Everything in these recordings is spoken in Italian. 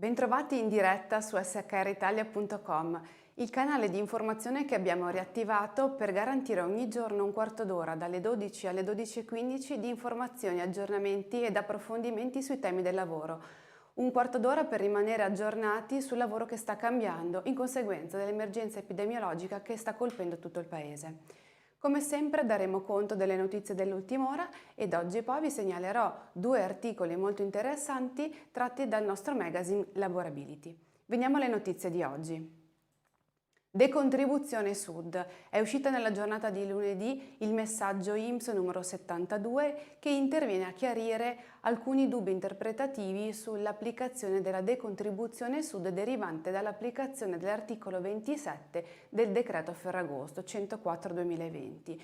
Bentrovati in diretta su shritalia.com, il canale di informazione che abbiamo riattivato per garantire ogni giorno un quarto d'ora dalle 12 alle 12:15 di informazioni, aggiornamenti ed approfondimenti sui temi del lavoro. Un quarto d'ora per rimanere aggiornati sul lavoro che sta cambiando in conseguenza dell'emergenza epidemiologica che sta colpendo tutto il Paese. Come sempre daremo conto delle notizie dell'ultima ora ed oggi poi vi segnalerò due articoli molto interessanti tratti dal nostro magazine Laborability. Veniamo alle notizie di oggi. Decontribuzione Sud. È uscita nella giornata di lunedì il messaggio INPS numero 72 che interviene a chiarire alcuni dubbi interpretativi sull'applicazione della decontribuzione Sud derivante dall'applicazione dell'articolo 27 del decreto Ferragosto 104/2020.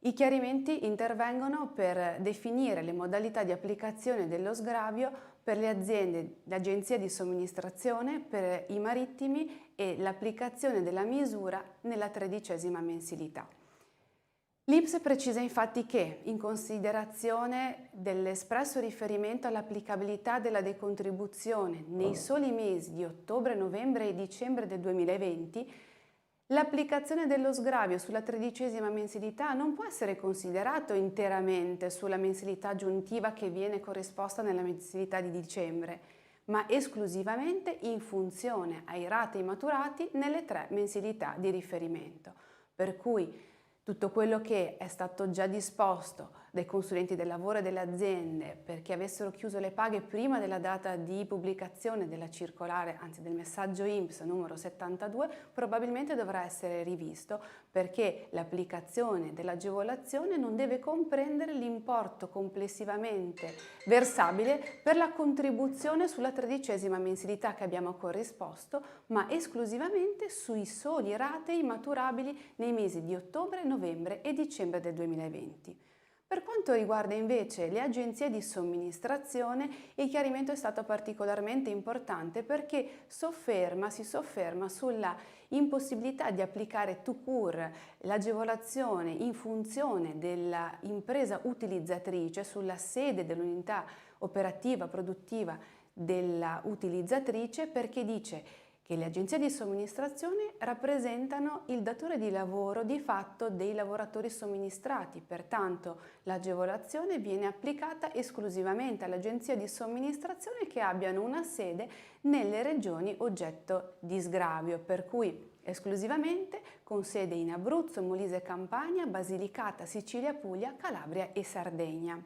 I chiarimenti intervengono per definire le modalità di applicazione dello sgravio per le aziende, l'agenzia di somministrazione, per i marittimi e l'applicazione della misura nella 13ª mensilità. L'INPS precisa infatti che, in considerazione dell'espresso riferimento all'applicabilità della decontribuzione nei soli mesi di ottobre, novembre e dicembre del 2020, l'applicazione dello sgravio sulla 13ª mensilità non può essere considerato interamente sulla mensilità aggiuntiva che viene corrisposta nella mensilità di dicembre, ma esclusivamente in funzione ai ratei maturati nelle 3 mensilità di riferimento. Per cui tutto quello che è stato già disposto dai consulenti del lavoro e delle aziende perché avessero chiuso le paghe prima della data di pubblicazione della circolare, anzi del messaggio INPS numero 72, probabilmente dovrà essere rivisto perché l'applicazione dell'agevolazione non deve comprendere l'importo complessivamente versabile per la contribuzione sulla 13ª mensilità che abbiamo corrisposto, ma esclusivamente sui soli ratei maturabili nei mesi di ottobre, novembre e dicembre del 2020. Per quanto riguarda invece le agenzie di somministrazione, il chiarimento è stato particolarmente importante perché si sofferma sulla impossibilità di applicare tout court l'agevolazione in funzione dell'impresa utilizzatrice, sulla sede dell'unità operativa produttiva della utilizzatrice, perché dice che le agenzie di somministrazione rappresentano il datore di lavoro di fatto dei lavoratori somministrati, pertanto l'agevolazione viene applicata esclusivamente alle agenzie di somministrazione che abbiano una sede nelle regioni oggetto di sgravio, per cui esclusivamente con sede in Abruzzo, Molise e Campania, Basilicata, Sicilia, Puglia, Calabria e Sardegna.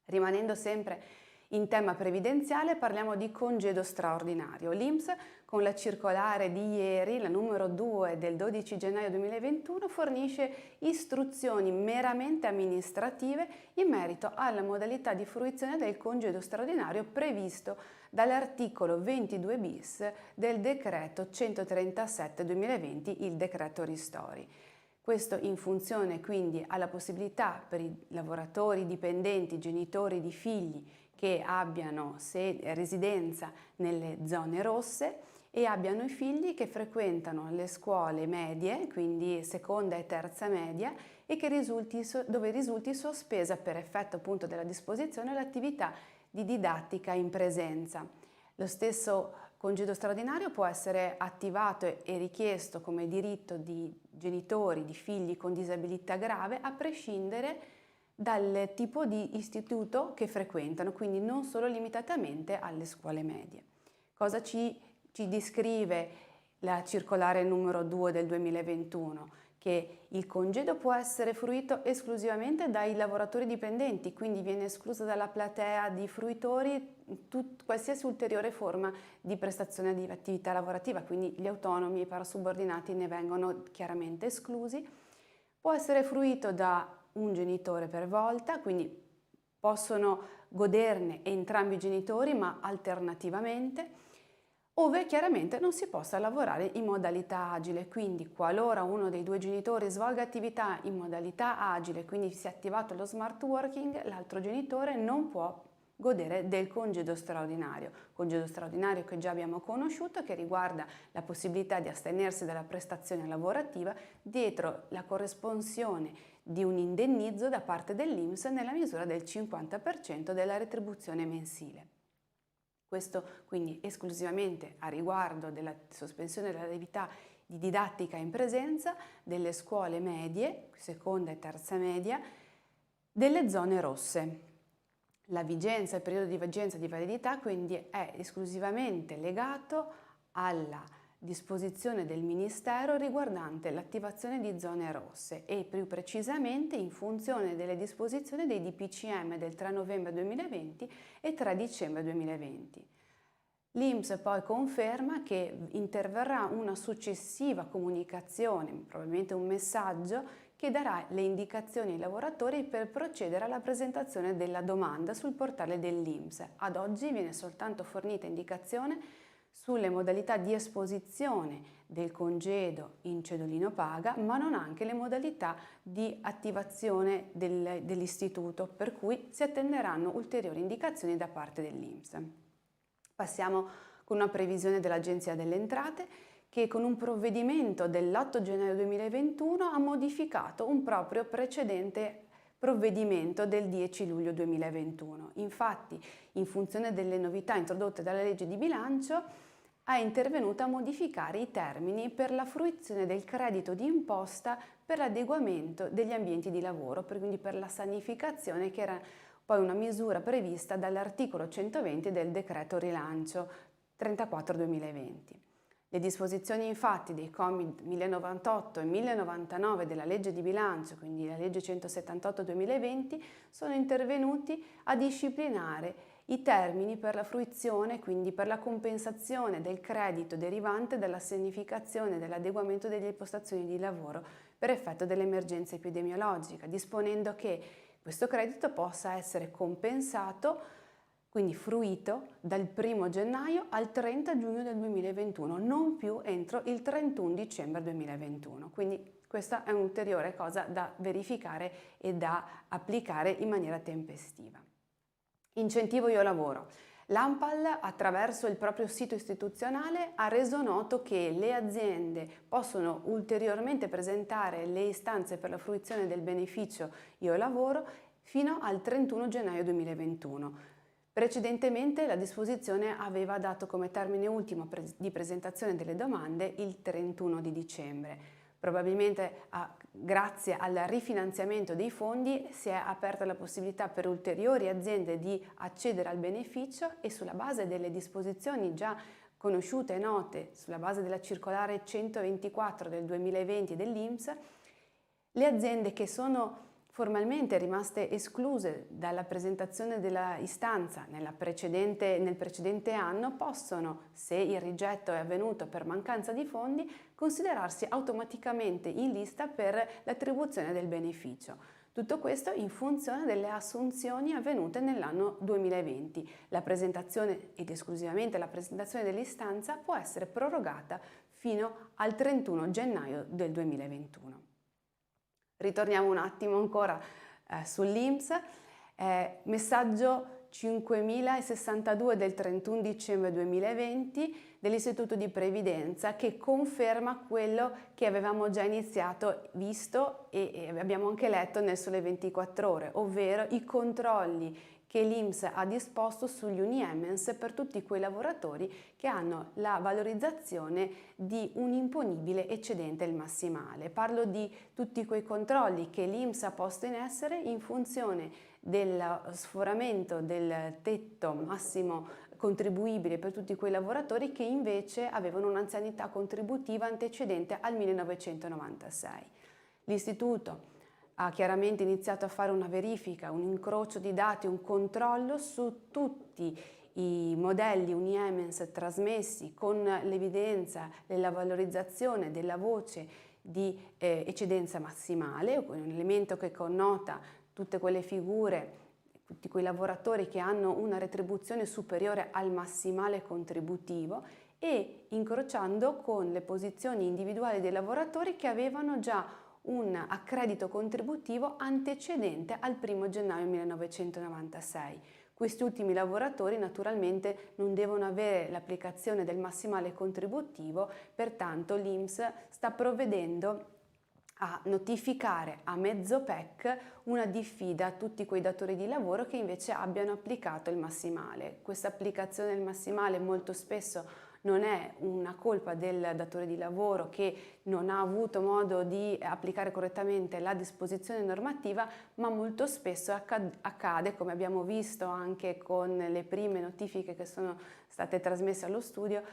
Rimanendo sempre in tema previdenziale parliamo di congedo straordinario. L'INPS con la circolare di ieri, la numero 2 del 12 gennaio 2021, fornisce istruzioni meramente amministrative in merito alla modalità di fruizione del congedo straordinario previsto dall'articolo 22 bis del decreto 137/2020, il decreto ristori. Questo in funzione quindi alla possibilità per i lavoratori dipendenti, genitori di figli che abbiano residenza nelle zone rosse e abbiano i figli che frequentano le scuole medie, quindi seconda e terza media, e che dove risulti sospesa per effetto appunto della disposizione l'attività di didattica in presenza. Lo stesso congedo straordinario può essere attivato e richiesto come diritto di genitori di figli con disabilità grave a prescindere dal tipo di istituto che frequentano, quindi non solo limitatamente alle scuole medie. Cosa ci descrive la circolare numero 2 del 2021? Che il congedo può essere fruito esclusivamente dai lavoratori dipendenti, quindi viene esclusa dalla platea di fruitori qualsiasi ulteriore forma di prestazione di attività lavorativa, quindi gli autonomi e i parasubordinati ne vengono chiaramente esclusi. Può essere fruito da un genitore per volta, quindi possono goderne entrambi i genitori, ma alternativamente, ove chiaramente non si possa lavorare in modalità agile, quindi qualora uno dei due genitori svolga attività in modalità agile, quindi sia attivato lo smart working, l'altro genitore non può godere del congedo straordinario che già abbiamo conosciuto, che riguarda la possibilità di astenersi dalla prestazione lavorativa dietro la corresponsione di un indennizzo da parte dell'INPS nella misura del 50% della retribuzione mensile. Questo quindi esclusivamente a riguardo della sospensione dell'attività di didattica in presenza delle scuole medie, seconda e terza media, delle zone rosse. La vigenza, il periodo di vigenza di validità quindi è esclusivamente legato alla disposizione del Ministero riguardante l'attivazione di zone rosse e più precisamente in funzione delle disposizioni dei DPCM del 3 novembre 2020 e 3 dicembre 2020. L'INPS poi conferma che interverrà una successiva comunicazione, probabilmente un messaggio, che darà le indicazioni ai lavoratori per procedere alla presentazione della domanda sul portale dell'INPS. Ad oggi viene soltanto fornita indicazione sulle modalità di esposizione del congedo in cedolino paga, ma non anche le modalità di attivazione dell'istituto, per cui si attenderanno ulteriori indicazioni da parte dell'INPS. Passiamo con una previsione dell'Agenzia delle Entrate che con un provvedimento dell'8 gennaio 2021 ha modificato un proprio precedente provvedimento del 10 luglio 2021. Infatti, in funzione delle novità introdotte dalla legge di bilancio, è intervenuta a modificare i termini per la fruizione del credito di imposta per l'adeguamento degli ambienti di lavoro, quindi per la sanificazione, che era poi una misura prevista dall'articolo 120 del decreto rilancio 34/2020. Le disposizioni infatti dei commi 1098 e 1099 della legge di bilancio, quindi la legge 178/2020, sono intervenuti a disciplinare i termini per la fruizione, quindi per la compensazione del credito derivante dalla sanificazione e dell'adeguamento delle postazioni di lavoro per effetto dell'emergenza epidemiologica, disponendo che questo credito possa essere compensato, quindi fruito, dal 1 gennaio al 30 giugno del 2021, non più entro il 31 dicembre 2021. Quindi questa è un'ulteriore cosa da verificare e da applicare in maniera tempestiva. Incentivo Io Lavoro. L'ANPAL, attraverso il proprio sito istituzionale, ha reso noto che le aziende possono ulteriormente presentare le istanze per la fruizione del beneficio Io Lavoro fino al 31 gennaio 2021. Precedentemente la disposizione aveva dato come termine ultimo di presentazione delle domande il 31 di dicembre. Probabilmente grazie al rifinanziamento dei fondi si è aperta la possibilità per ulteriori aziende di accedere al beneficio e sulla base delle disposizioni già conosciute e note, sulla base della circolare 124 del 2020 dell'INPS, le aziende che sono formalmente rimaste escluse dalla presentazione della istanza nel precedente anno possono, se il rigetto è avvenuto per mancanza di fondi, considerarsi automaticamente in lista per l'attribuzione del beneficio. Tutto questo in funzione delle assunzioni avvenute nell'anno 2020. La presentazione ed esclusivamente la presentazione dell'istanza può essere prorogata fino al 31 gennaio del 2021. Ritorniamo un attimo ancora sull'INPS, messaggio 5062 del 31 dicembre 2020 dell'Istituto di Previdenza che conferma quello che avevamo già visto e abbiamo anche letto nel Sole 24 Ore, ovvero i controlli che l'INPS ha disposto sugli Uniemens per tutti quei lavoratori che hanno la valorizzazione di un imponibile eccedente il massimale. Parlo di tutti quei controlli che l'INPS ha posto in essere in funzione del sforamento del tetto massimo contribuibile per tutti quei lavoratori che invece avevano un'anzianità contributiva antecedente al 1996. L'Istituto ha chiaramente iniziato a fare una verifica, un incrocio di dati, un controllo su tutti i modelli Uniemens trasmessi con l'evidenza della valorizzazione della voce di eccedenza massimale, un elemento che connota tutte quelle figure, tutti quei lavoratori che hanno una retribuzione superiore al massimale contributivo e incrociando con le posizioni individuali dei lavoratori che avevano già un accredito contributivo antecedente al 1 gennaio 1996. Questi ultimi lavoratori naturalmente non devono avere l'applicazione del massimale contributivo, pertanto l'INPS sta provvedendo a notificare a mezzo PEC una diffida a tutti quei datori di lavoro che invece abbiano applicato il massimale. Questa applicazione del massimale molto spesso non è una colpa del datore di lavoro che non ha avuto modo di applicare correttamente la disposizione normativa, ma molto spesso accade, come abbiamo visto anche con le prime notifiche che sono state trasmesse allo studio,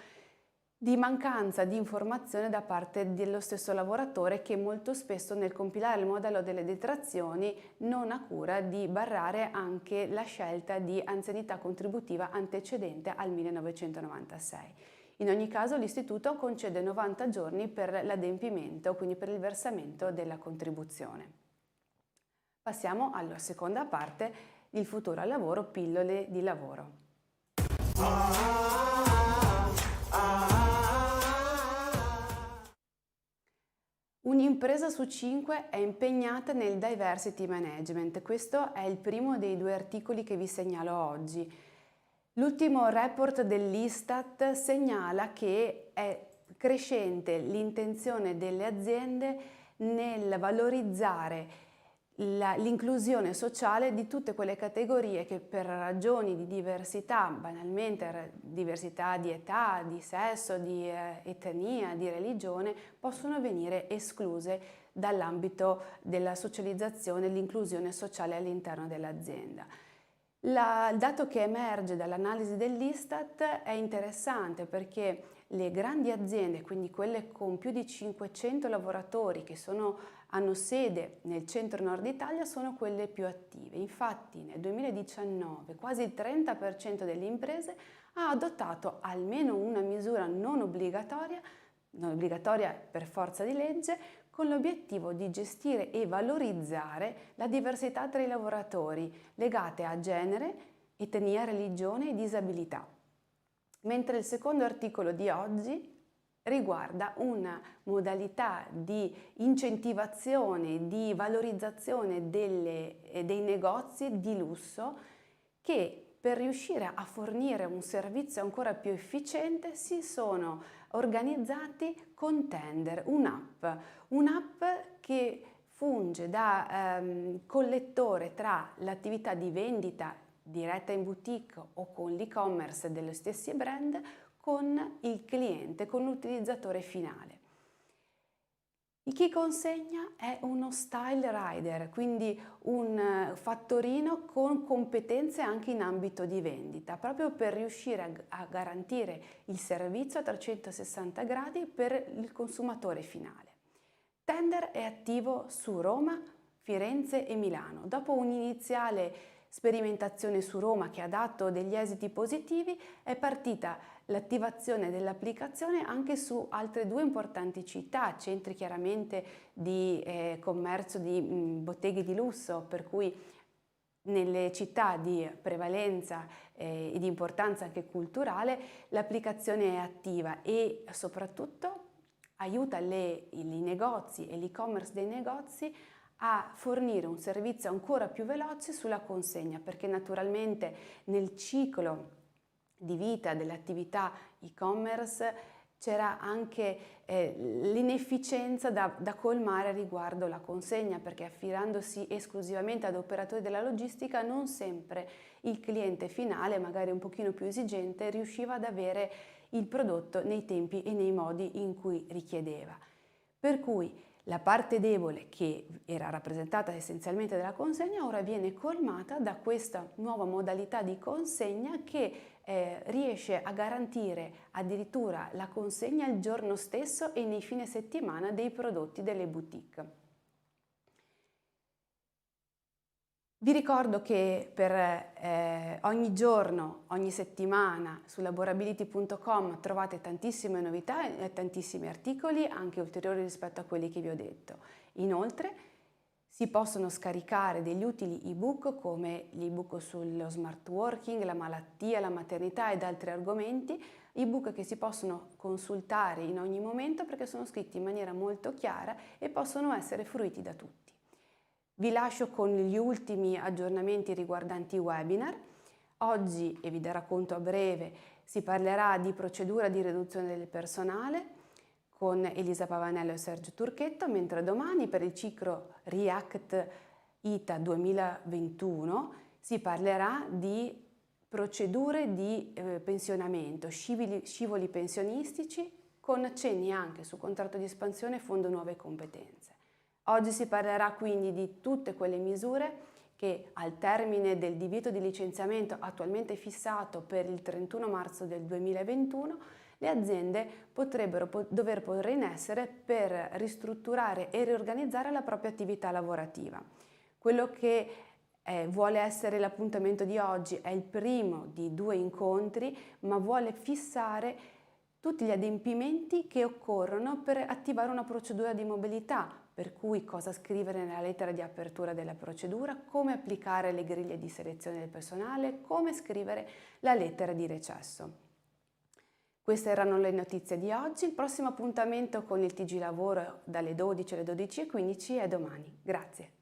di mancanza di informazione da parte dello stesso lavoratore che molto spesso nel compilare il modello delle detrazioni non ha cura di barrare anche la scelta di anzianità contributiva antecedente al 1996. In ogni caso l'Istituto concede 90 giorni per l'adempimento, quindi per il versamento della contribuzione. Passiamo alla seconda parte, il futuro al lavoro, pillole di lavoro. Un'impresa su 5 è impegnata nel diversity management. Questo è il primo dei 2 articoli che vi segnalo oggi. L'ultimo report dell'Istat segnala che è crescente l'intenzione delle aziende nel valorizzare l'inclusione sociale di tutte quelle categorie che per ragioni di diversità, banalmente diversità di età, di sesso, di etnia, di religione, possono venire escluse dall'ambito della socializzazione e l'inclusione sociale all'interno dell'azienda. Il dato che emerge dall'analisi dell'Istat è interessante perché le grandi aziende, quindi quelle con più di 500 lavoratori che hanno sede nel centro-nord Italia, sono quelle più attive. Infatti nel 2019 quasi il 30% delle imprese ha adottato almeno una misura non obbligatoria per forza di legge, con l'obiettivo di gestire e valorizzare la diversità tra i lavoratori legate a genere, etnia, religione e disabilità. Mentre il secondo articolo di oggi riguarda una modalità di incentivazione, di valorizzazione dei negozi di lusso che per riuscire a fornire un servizio ancora più efficiente si sono organizzati con Tender, un'app che funge da collettore tra l'attività di vendita diretta in boutique o con l'e-commerce degli stessi brand con il cliente, con l'utilizzatore finale. Chi consegna è uno style rider, quindi un fattorino con competenze anche in ambito di vendita, proprio per riuscire a garantire il servizio a 360 gradi per il consumatore finale. Tender è attivo su Roma, Firenze e Milano. Dopo un'iniziale sperimentazione su Roma che ha dato degli esiti positivi, è partita l'attivazione dell'applicazione anche su altre 2 importanti città, centri chiaramente di commercio di botteghe di lusso, per cui nelle città di prevalenza e di importanza anche culturale l'applicazione è attiva e soprattutto aiuta i negozi e l'e-commerce dei negozi a fornire un servizio ancora più veloce sulla consegna, perché naturalmente nel ciclo di vita dell'attività e-commerce c'era anche l'inefficienza da colmare riguardo la consegna, perché affidandosi esclusivamente ad operatori della logistica non sempre il cliente finale, magari un pochino più esigente, riusciva ad avere il prodotto nei tempi e nei modi in cui richiedeva. Per cui la parte debole, che era rappresentata essenzialmente dalla consegna, ora viene colmata da questa nuova modalità di consegna che riesce a garantire addirittura la consegna il giorno stesso e nei fine settimana dei prodotti delle boutique. Vi ricordo che per ogni giorno, ogni settimana su laborability.com trovate tantissime novità e tantissimi articoli, anche ulteriori rispetto a quelli che vi ho detto. Inoltre si possono scaricare degli utili ebook come l'ebook sullo smart working, la malattia, la maternità ed altri argomenti, ebook che si possono consultare in ogni momento perché sono scritti in maniera molto chiara e possono essere fruiti da tutti. Vi lascio con gli ultimi aggiornamenti riguardanti i webinar. Oggi, e vi darò conto a breve, si parlerà di procedura di riduzione del personale con Elisa Pavanello e Sergio Turchetto, mentre domani per il ciclo React ITA 2021 si parlerà di procedure di pensionamento, scivoli pensionistici, con accenni anche su contratto di espansione e fondo nuove competenze. Oggi si parlerà quindi di tutte quelle misure che al termine del divieto di licenziamento attualmente fissato per il 31 marzo del 2021 le aziende potrebbero dover porre in essere per ristrutturare e riorganizzare la propria attività lavorativa. Quello che vuole essere l'appuntamento di oggi è il primo di 2 incontri, ma vuole fissare tutti gli adempimenti che occorrono per attivare una procedura di mobilità, per cui cosa scrivere nella lettera di apertura della procedura, come applicare le griglie di selezione del personale, come scrivere la lettera di recesso. Queste erano le notizie di oggi. Il prossimo appuntamento con il TG Lavoro dalle 12 alle 12:15 è domani. Grazie.